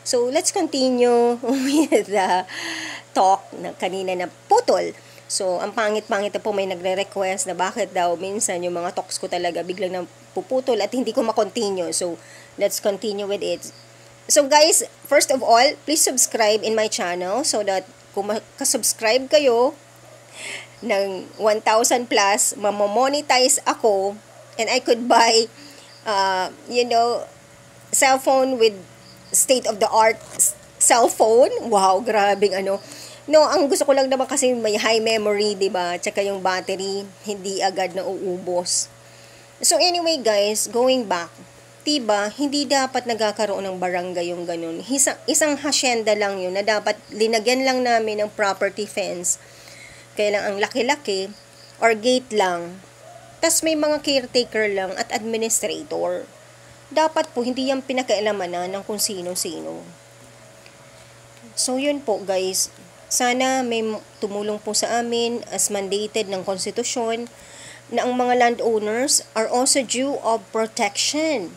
So, let's continue with the talk na kanina na putol. So, ang pangit-pangit na po may nagre-request na bakit daw minsan yung mga talks ko talaga biglang na puputol at hindi ko ma-continue. So, let's continue with it. So, guys, first of all, please subscribe in my channel so that kung makasubscribe kayo ng 1,000 plus, mamomonetize ako and I could buy, cellphone with state-of-the-art cellphone. Wow, grabing ano. No, ang gusto ko lang naman kasi may high memory, 'di ba? Tsaka yung battery hindi agad na uubos. So anyway, guys, going back, 'di ba, hindi dapat nagkakaroon ng barangay yung ganun. Isang hacienda lang 'yun na dapat linagyan lang namin ng property fence. Kaya lang ang laki-laki or gate lang. Tas may mga caretaker lang at administrator. Dapat po hindi yan pinakailaman ng kung sino-sino. So yun po, guys. Sana may tumulong po sa amin as mandated ng konstitusyon na ang mga landowners are also due of protection.